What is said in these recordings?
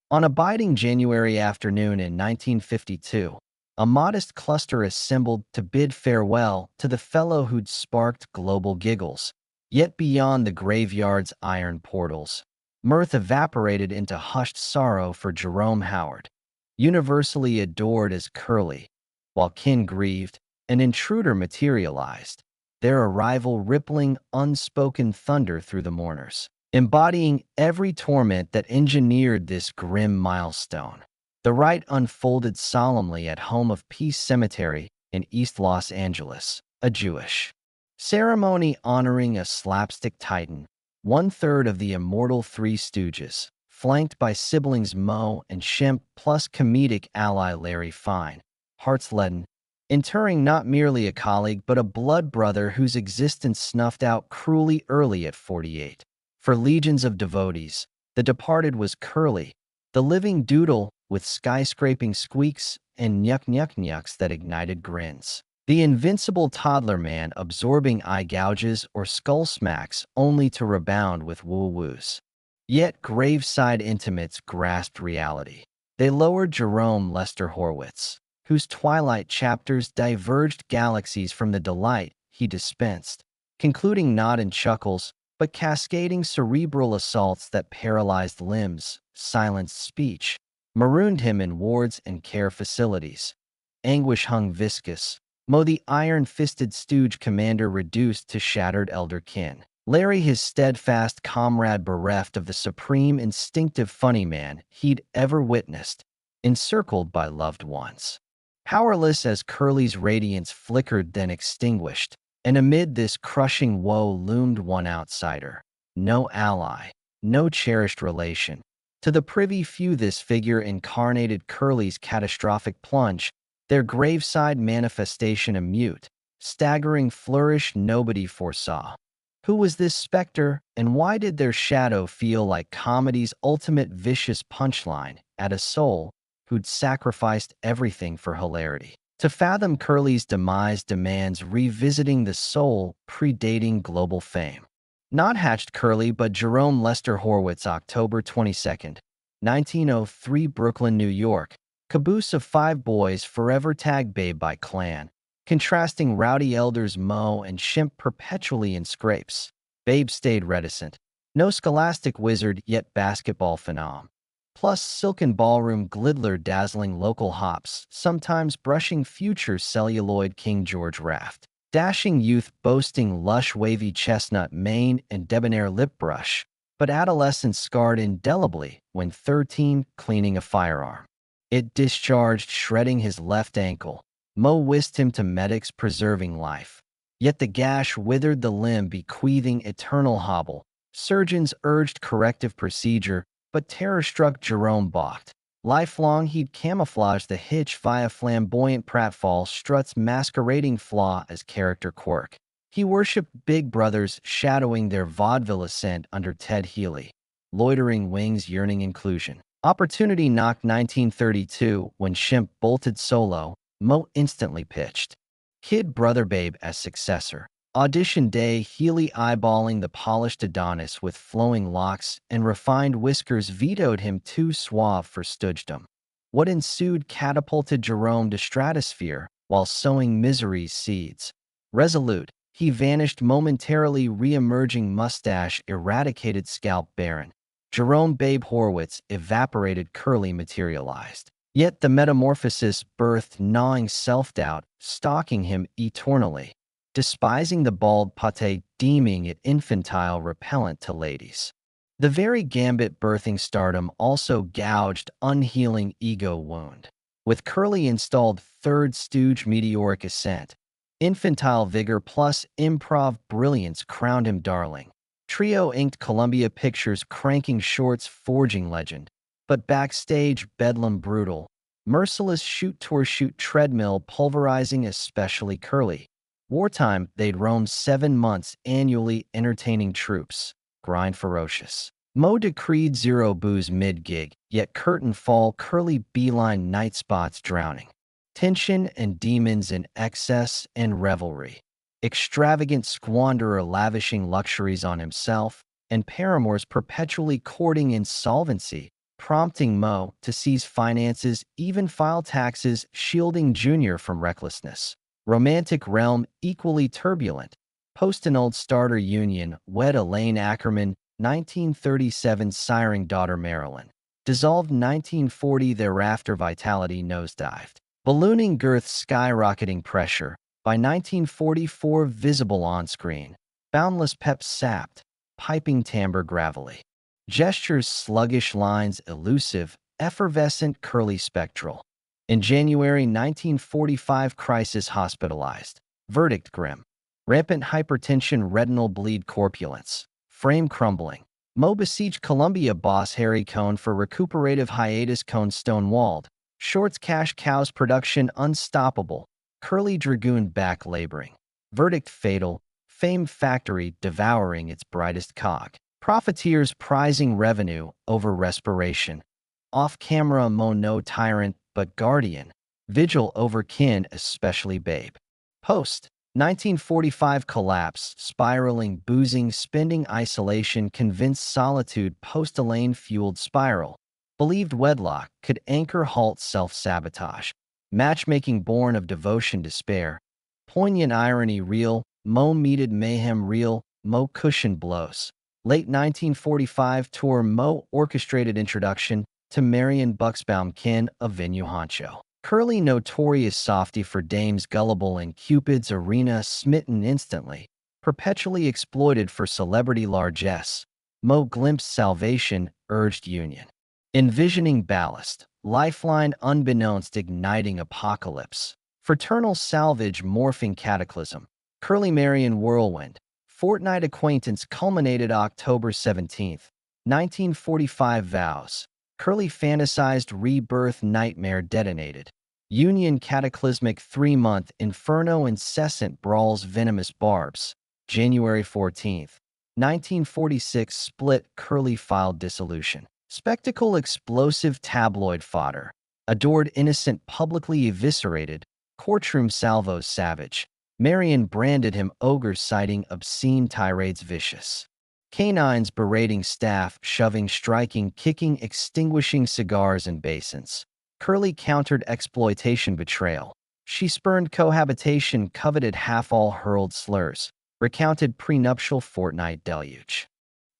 On a biting January afternoon in 1952, a modest cluster assembled to bid farewell to the fellow who'd sparked global giggles. Yet beyond the graveyard's iron portals, mirth evaporated into hushed sorrow for Jerome Howard, universally adored as Curly. While kin grieved, an intruder materialized, their arrival rippling unspoken thunder through the mourners, embodying every torment that engineered this grim milestone. The rite unfolded solemnly at Home of Peace Cemetery in East Los Angeles, a Jewish ceremony honoring a slapstick titan, one-third of the immortal Three Stooges, flanked by siblings Moe and Shemp plus comedic ally Larry Fine, hearts leaden, interring not merely a colleague but a blood brother whose existence snuffed out cruelly early at 48. For legions of devotees, the departed was Curly, the living doodle with skyscraping squeaks and nyuk-nyuk-nyuks that ignited grins. The invincible toddler man absorbing eye gouges or skull smacks only to rebound with woo-woos. Yet graveside intimates grasped reality. They lowered Jerome Lester Horwitz, whose twilight chapters diverged galaxies from the delight he dispensed, concluding not in chuckles, but cascading cerebral assaults that paralyzed limbs, silenced speech, marooned him in wards and care facilities. Anguish hung viscous, Moe the iron-fisted stooge commander reduced to shattered elder kin. Larry his steadfast comrade bereft of the supreme instinctive funny man he'd ever witnessed, encircled by loved ones. Powerless as Curly's radiance flickered then extinguished, and amid this crushing woe loomed one outsider. No ally, no cherished relation. To the privy few this figure incarnated Curly's catastrophic plunge, their graveside manifestation a mute, staggering flourish nobody foresaw. Who was this specter, and why did their shadow feel like comedy's ultimate vicious punchline at a soul who'd sacrificed everything for hilarity? To fathom Curly's demise demands revisiting the soul predating global fame. Not hatched Curly, but Jerome Lester Horwitz, October 22, 1903, Brooklyn, New York. Caboose of 5 boys, forever tagged babe by clan, contrasting rowdy elders Moe and Shemp perpetually in scrapes. Babe stayed reticent. No scholastic wizard, yet basketball phenom. Plus silken ballroom glidler dazzling local hops, sometimes brushing future celluloid King George raft. Dashing youth boasting lush wavy chestnut mane and debonair lip brush, but adolescence scarred indelibly when 13, cleaning a firearm. It discharged, shredding his left ankle. Moe whisked him to medics, preserving life. Yet the gash withered the limb, bequeathing eternal hobble. Surgeons urged corrective procedure, but terror-struck Jerome balked. Lifelong he'd camouflaged the hitch via flamboyant pratfall struts masquerading flaw as character quirk. He worshipped big brothers, shadowing their vaudeville ascent under Ted Healy. Loitering wings yearning inclusion. Opportunity knocked 1932 when Shemp bolted solo, Moe instantly pitched. Kid Brother Babe as successor. Audition day, Healy eyeballing the polished Adonis with flowing locks and refined whiskers vetoed him too suave for stoogedom. What ensued catapulted Jerome to stratosphere while sowing misery's seeds. Resolute, he vanished momentarily, re-emerging mustache eradicated scalp barren. Jerome Babe Horwitz evaporated, Curly materialized. Yet the metamorphosis birthed gnawing self-doubt, stalking him eternally. Despising the bald pate, deeming it infantile repellent to ladies. The very gambit birthing stardom also gouged unhealing ego wound. With Curly installed third stooge meteoric ascent, infantile vigor plus improv brilliance crowned him darling. Trio inked Columbia Pictures cranking shorts forging legend. But backstage bedlam brutal. Merciless shoot-tour-shoot treadmill pulverizing especially Curly. Wartime, they'd roam 7 months annually entertaining troops. Grind ferocious. Moe decreed zero booze mid-gig, yet curtain fall Curly beeline night spots drowning. Tension and demons in excess and revelry. Extravagant squanderer lavishing luxuries on himself, and paramours perpetually courting insolvency, prompting Mo to seize finances, even file taxes, shielding Junior from recklessness. Romantic realm equally turbulent. Post-Enrolled starter union, wed Elaine Ackerman, 1937 siring daughter Marilyn. Dissolved 1940 thereafter vitality nosedived. Ballooning girth skyrocketing pressure. By 1944 visible on-screen. Boundless pep sapped. Piping timbre gravelly. Gestures sluggish lines elusive, effervescent curly spectral. In January 1945 crisis hospitalized. Verdict grim. Rampant hypertension retinal bleed corpulence. Frame crumbling. Mo besieged Columbia boss Harry Cohn for recuperative hiatus. Cohn stonewalled. Shorts cash cows production unstoppable. Curly dragoon back laboring. Verdict fatal. Fame factory devouring its brightest cog. Profiteers prizing revenue over respiration. Off-camera Mo no tyrant but guardian. Vigil over kin, especially babe. Post. 1945 collapse, spiraling, boozing, spending, isolation, convinced solitude, post-Elaine-fueled spiral. Believed wedlock could anchor halt self-sabotage. Matchmaking born of devotion despair. Poignant irony real, Mo meted mayhem real, Mo cushion blows. Late 1945 tour Mo orchestrated introduction to Marion Buxbaum kin of venue honcho. Curly notorious softy for dames gullible in Cupid's arena smitten instantly. Perpetually exploited for celebrity largesse. Mo glimpsed salvation, urged union. Envisioning ballast. Lifeline unbeknownst igniting apocalypse. Fraternal salvage morphing cataclysm. Curly Marion whirlwind. Fortnight acquaintance culminated October 17, 1945 vows. Curly fantasized rebirth nightmare detonated. Union cataclysmic 3-month inferno incessant brawls venomous barbs. January 14, 1946 split Curly filed dissolution. Spectacle explosive tabloid fodder. Adored innocent publicly eviscerated. Courtroom salvos savage. Marion branded him ogre citing obscene tirades vicious. Canines berating staff, shoving, striking, kicking, extinguishing cigars and basins. Curly countered exploitation betrayal. She spurned cohabitation, coveted half-all hurled slurs. Recounted prenuptial fortnight deluge.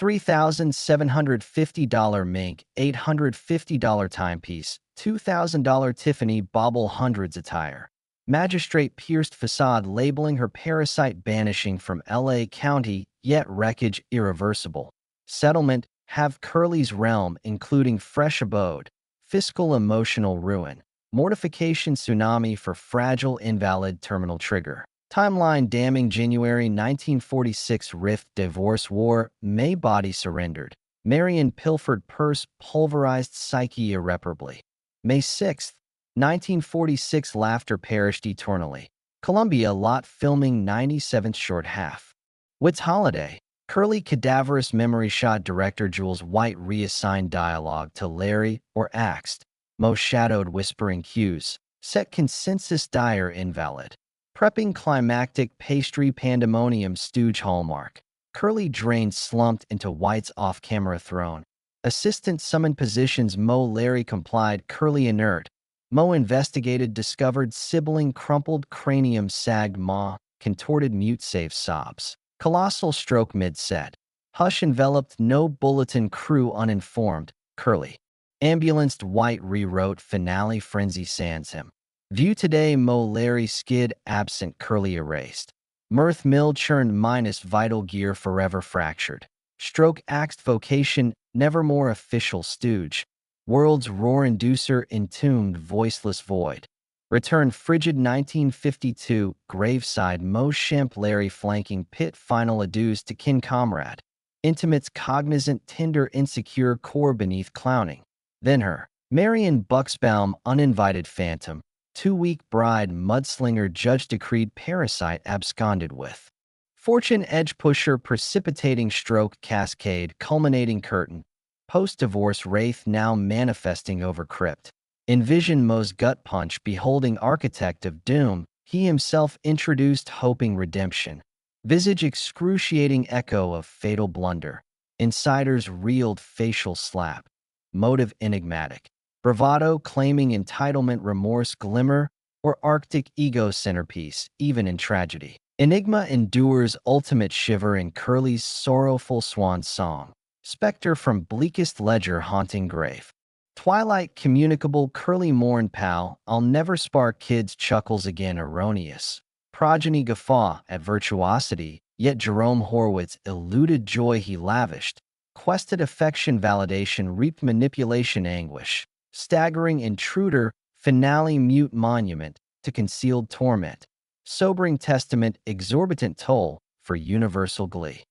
$3,750 mink, $850 timepiece, $2,000 Tiffany bauble hundreds attire. Magistrate pierced facade labeling her parasite banishing from L.A. County, yet wreckage irreversible. Settlement, have Curly's realm including fresh abode, fiscal emotional ruin, mortification tsunami for fragile invalid terminal trigger. Timeline damning January 1946 rift divorce war, May body surrendered. Marion pilfered purse pulverized psyche irreparably. May 6, 1946 laughter perished eternally. Columbia lot filming 97th short half. Whit's holiday. Curly cadaverous memory shot director Jules White reassigned dialogue to Larry or axed. Mo shadowed whispering cues. Set consensus dire invalid. Prepping climactic pastry pandemonium stooge hallmark. Curly drained slumped into White's off-camera throne. Assistant summoned positions Mo Larry complied Curly inert. Mo investigated discovered sibling crumpled cranium sagged maw, contorted mute save sobs. Colossal stroke mid-set. Hush enveloped no bulletin crew uninformed, Curly. Ambulanced White rewrote finale frenzy sans him. View today Mo Larry skid absent Curly erased. Mirth mill churned minus vital gear forever fractured. Stroke axed vocation nevermore official stooge. World's roar inducer entombed voiceless void. Return frigid 1952 graveside Mo Shemp Larry flanking pit final adieus to kin comrade. Intimates cognizant tender insecure core beneath clowning. Then her. Marion Buxbaum uninvited phantom. 2-week bride mudslinger judge decreed parasite absconded with. Fortune edge pusher precipitating stroke cascade culminating curtain. Post-divorce wraith now manifesting over crypt. Envision Mo's gut punch beholding architect of doom, he himself introduced hoping redemption. Visage excruciating echo of fatal blunder. Insiders reeled facial slap. motive enigmatic, bravado claiming entitlement, remorse glimmer, or Arctic ego centerpiece, even in tragedy. Enigma endures ultimate shiver in Curly's sorrowful swan song, specter from bleakest ledger haunting grave. Twilight communicable Curly mourned pal, I'll never spark kids chuckles again erroneous. Progeny guffaw at virtuosity, yet Jerome Horwitz eluded joy he lavished, quested affection validation reaped manipulation anguish, staggering intruder finale mute monument to concealed torment, sobering testament exorbitant toll for universal glee.